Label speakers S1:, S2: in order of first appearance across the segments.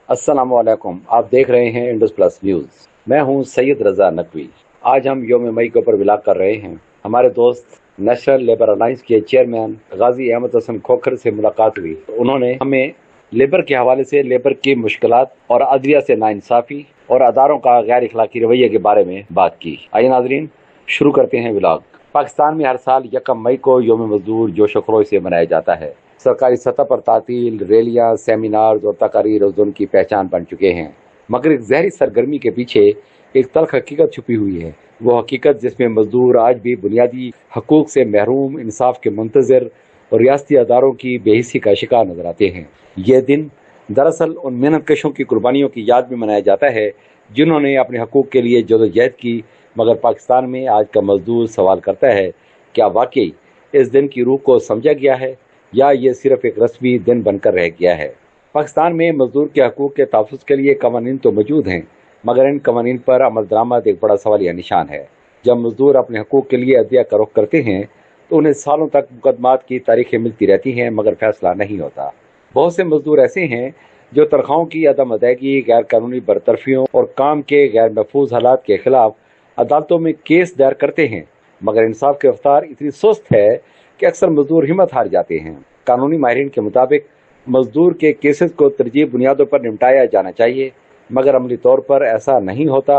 S1: अस्सलाम वालेकुम। आप देख रहे हैं इंडस प्लस न्यूज। मैं हूं सैयद रजा नकवी। आज हम योम मई के ऊपर विलाग कर रहे हैं। हमारे दोस्त नेशनल लेबर अलायंस के चेयरमैन गाजी अहमद हसन खोखर से मुलाकात हुई। उन्होंने हमें लेबर के हवाले से लेबर की मुश्किलात और अदलिया से नाइंसाफी और अदारों का गैर इखलाकी रवैये के बारे में बात की। आइए नाजरीन, शुरू करते हैं विलाग। पाकिस्तान में हर साल 1 मई को योम मजदूर जोश खरोश से मनाया जाता है। सरकारी सतह पर तातील, रैलियां, सेमिनार और तकारीर उस दिन की पहचान बन चुके हैं। मगर एक जहरी सरगर्मी के पीछे एक तल्ख हकीकत छुपी हुई है। वो हकीकत जिसमें मजदूर आज भी बुनियादी हकूक से महरूम, इंसाफ के मुंतजर और रियासती अदारों की बेहिसी का शिकार नजर आते हैं। ये दिन दरअसल उन मेहनत कशों की कुर्बानियों की याद में मनाया जाता है जिन्होंने अपने हकूक के लिए जदोजहद की। मगर पाकिस्तान में आज का मजदूर सवाल करता है, क्या वाकई इस दिन की रूह को समझा गया है या ये सिर्फ एक रस्मी दिन बनकर रह गया है। पाकिस्तान में मजदूर के हकूक के तहफ़्फ़ुज़ के लिए कवानीन तो मौजूद हैं, मगर इन कवानीन पर अमल दरामद एक बड़ा सवालिया निशान है। जब मजदूर अपने हकूक के लिए अदलिया का रुख करते हैं तो उन्हें सालों तक मुकदमात की तारीखें मिलती रहती हैं, मगर फैसला नहीं होता। बहुत से मजदूर ऐसे हैं जो तनख्वाहों की अदम अदायगी, गैर कानूनी बरतरफियों और काम के गैर महफूज हालात के खिलाफ अदालतों में केस दायर करते हैं, मगर इंसाफ की रफ्तार इतनी सुस्त है कि अक्सर मजदूर हिम्मत हार जाते हैं। कानूनी माहिरीन के मुताबिक मजदूर के केसेस को तरजीह बुनियादों पर निपटाया जाना चाहिए, मगर अमली तौर पर ऐसा नहीं होता।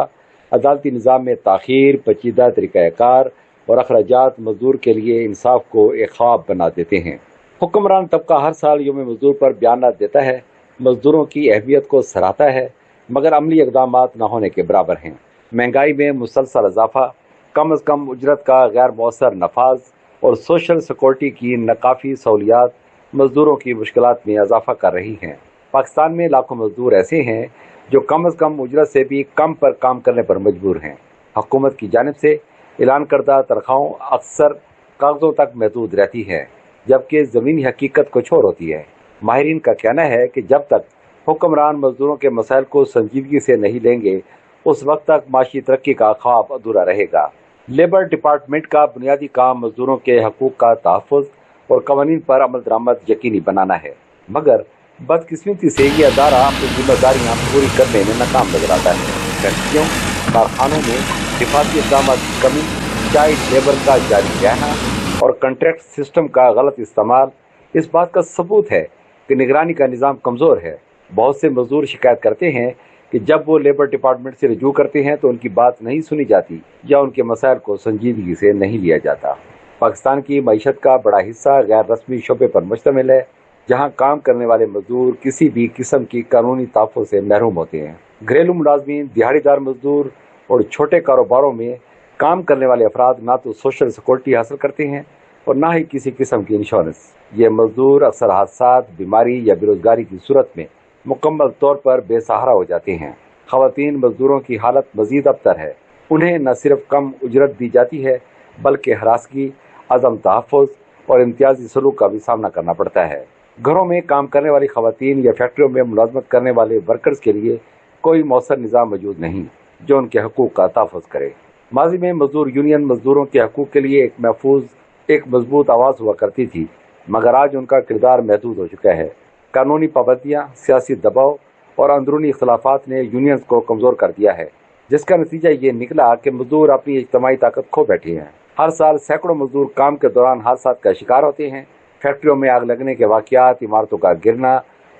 S1: अदालती निज़ाम में ताख़ीर, पेचीदा तरीक़ाकार और अखराजात मजदूर के लिए इंसाफ को एक ख्वाब बना देते हैं। हुक्मरान तबका हर साल योम मजदूर पर बयानात देता है, मजदूरों की अहमियत को सराहता है, मगर अमली इक़दामात न होने के बराबर हैं। महंगाई में मुसलसल इजाफा, कम अज़ कम उजरत का गैर मौसर नफाज और सोशल सिक्योरिटी की नाकाफी सहूलियात मजदूरों की मुश्किलात में इजाफा कर रही हैं। पाकिस्तान में लाखों मजदूर ऐसे हैं जो कम अज़ कम उजरत से भी कम पर काम करने पर मजबूर हैं। हुकूमत की जानिब से ऐलान करदा तनख्वाहों अक्सर कागजों तक महदूद रहती है, जबकि ज़मीनी हकीकत कुछ और होती है। माहिरीन का कहना है कि जब तक हुक्मरान मजदूरों के मसाइल को संजीदगी से नहीं लेंगे, उस वक्त तक माशी तरक्की का ख्वाब अधूरा रहेगा। लेबर डिपार्टमेंट का बुनियादी काम मजदूरों के हकूक का तहफ़्फ़ुज़ और कवानीन पर अमल दरामद यकीनी बनाना है, मगर बदकिस्मती से ये अदारा अपनी जिम्मेदारियाँ पूरी करने में नाकाम नजर आता है। फैक्ट्रियों, कारखानों में हिफाजती इक़दाम की कमी, चाइल्ड लेबर का जारी रहना और कंट्रैक्ट सिस्टम का गलत इस्तेमाल इस बात का सबूत है कि निगरानी का निज़ाम कमज़ोर है। बहुत से मजदूर शिकायत करते हैं कि जब वो लेबर डिपार्टमेंट से रजू करते हैं तो उनकी बात नहीं सुनी जाती या उनके मसाइल को संजीदगी से नहीं लिया जाता। पाकिस्तान की मईशत का बड़ा हिस्सा गैर रस्मी शोबे पर मुश्तमिल है, जहां काम करने वाले मजदूर किसी भी किस्म की कानूनी तहफ़्फ़ुज़ से महरूम होते हैं। घरेलू मुलाजमीन, दिहाड़ीदार मजदूर और छोटे कारोबारों में काम करने वाले अफराद ना तो सोशल सिक्योरिटी हासिल करते हैं और ना ही किसी किस्म की इंश्योरेंस। ये मजदूर अक्सर हादसात, बीमारी या बेरोजगारी की सूरत में मुकम्मल तौर पर बेसहारा हो जाते हैं। ख़वातीन मजदूरों की हालत मजीद अबतर है। उन्हें न सिर्फ कम उजरत दी जाती है, बल्कि हरासगी, अदम तहफ़्फ़ुज़ और इम्तियाजी सलूक का भी सामना करना पड़ता है। घरों में काम करने वाली ख़वातीन या फैक्ट्रियों में मुलाजमत करने वाले वर्कर्स के लिए कोई मौसर निज़ाम मौजूद नहीं जो उनके हकूक़ का तहफ़्फ़ुज़ करे। माजी में मजदूर यूनियन मजदूरों के हकूक़ के लिए एक महफूज, एक मजबूत आवाज़ हुआ करती थी, मगर आज उनका किरदार महदूद हो चुका है। कानूनी पाबंदियाँ, सियासी दबाव और अंदरूनी इख्तलाफात ने यूनियंस को कमज़ोर कर दिया है, जिसका नतीजा ये निकला कि मजदूर अपनी इज्तिमाई ताकत खो बैठे हैं। हर साल सैकड़ों मजदूर काम के दौरान हादसात का शिकार होते हैं। फैक्ट्रियों में आग लगने के वाक़यात, इमारतों का गिरना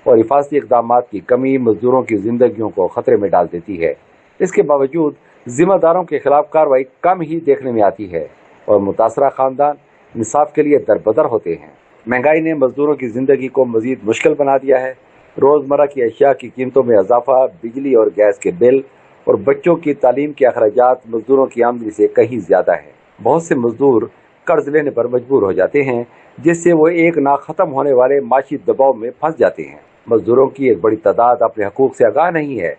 S1: और हिफाजती इक़दामात की कमी मजदूरों की जिंदगियों को खतरे में डाल देती है। इसके बावजूद जिम्मेदारों के खिलाफ कार्रवाई कम ही देखने में आती है और मुतासरा खानदान इंसाफ के लिए दरबदर होते हैं। महंगाई ने मजदूरों की जिंदगी को मजीद मुश्किल बना दिया है। रोज़मर्रा की अशिया की कीमतों में इजाफा, बिजली और गैस के बिल और बच्चों की तालीम के अखराजात मजदूरों की आमदनी से कहीं ज़्यादा है। बहुत से मजदूर कर्ज लेने पर मजबूर हो जाते हैं, जिससे वो एक ना ख़त्म होने वाले माशी दबाव में फंस जाते हैं। मजदूरों की एक बड़ी तादाद अपने हकूक़ से आगाह नहीं है।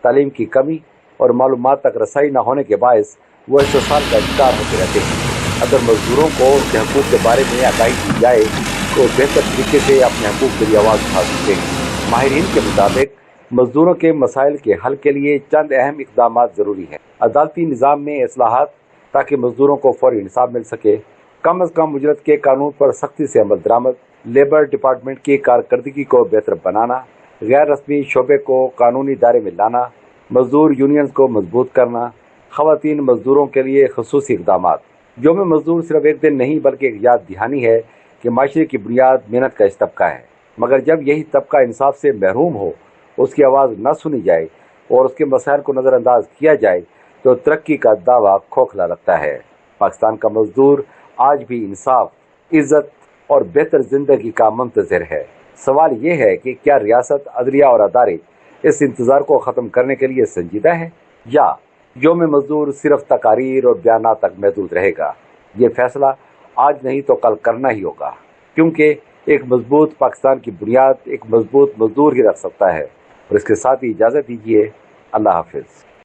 S1: तालीम की कमी और मालूमात तक रसाई न होने के बायस वो इस्तेसाल का शिकार होते रहते हैं। अगर मजदूरों को उनके हकूक़ के बारे में आगाही दी जाए तो बेहतर तरीके से अपने हकूक़ के लिए आवाज़ उठा सकते हैं। माहिरीन के मुताबिक मजदूरों के मसाइल के हल के लिए चंद अहम इक़दाम ज़रूरी हैं। अदालती निज़ाम में इस्लाहात ताकि मजदूरों को फौरी इंसाफ मिल सके, कम अज़ कम उजरत के कानून पर सख्ती से अमल दरामद, लेबर डिपार्टमेंट की कारकर्दगी को बेहतर बनाना, غیر رسمی شعبے کو قانونی دائرے میں لانا، مزدور یونینز کو مضبوط کرنا، خواتین مزدوروں کے لیے خصوصی اقدامات۔ یوم مزدور صرف ایک دن نہیں بلکہ ایک یاد دہانی ہے کہ معاشرے کی بنیاد محنت کا اس طبقہ ہے، مگر جب یہی طبقہ انصاف سے محروم ہو، اس کی آواز نہ سنی جائے اور اس کے مسائل کو نظر انداز کیا جائے تو ترقی کا دعویٰ کھوکھلا لگتا ہے۔ پاکستان کا مزدور آج بھی انصاف، عزت اور بہتر زندگی کا منتظر ہے۔ سوال یہ ہے کہ کیا ریاست، عدلیہ اور ادارے اس انتظار کو ختم کرنے کے لیے سنجیدہ ہیں، یا یوم مزدور صرف تقاریر اور بیانات تک محدود رہے گا؟ یہ فیصلہ آج نہیں تو کل کرنا ہی ہوگا، کیونکہ ایک مضبوط پاکستان کی بنیاد ایک مضبوط مزدور ہی رکھ سکتا ہے۔ اور اس کے ساتھ ہی اجازت دیجیے، اللہ حافظ۔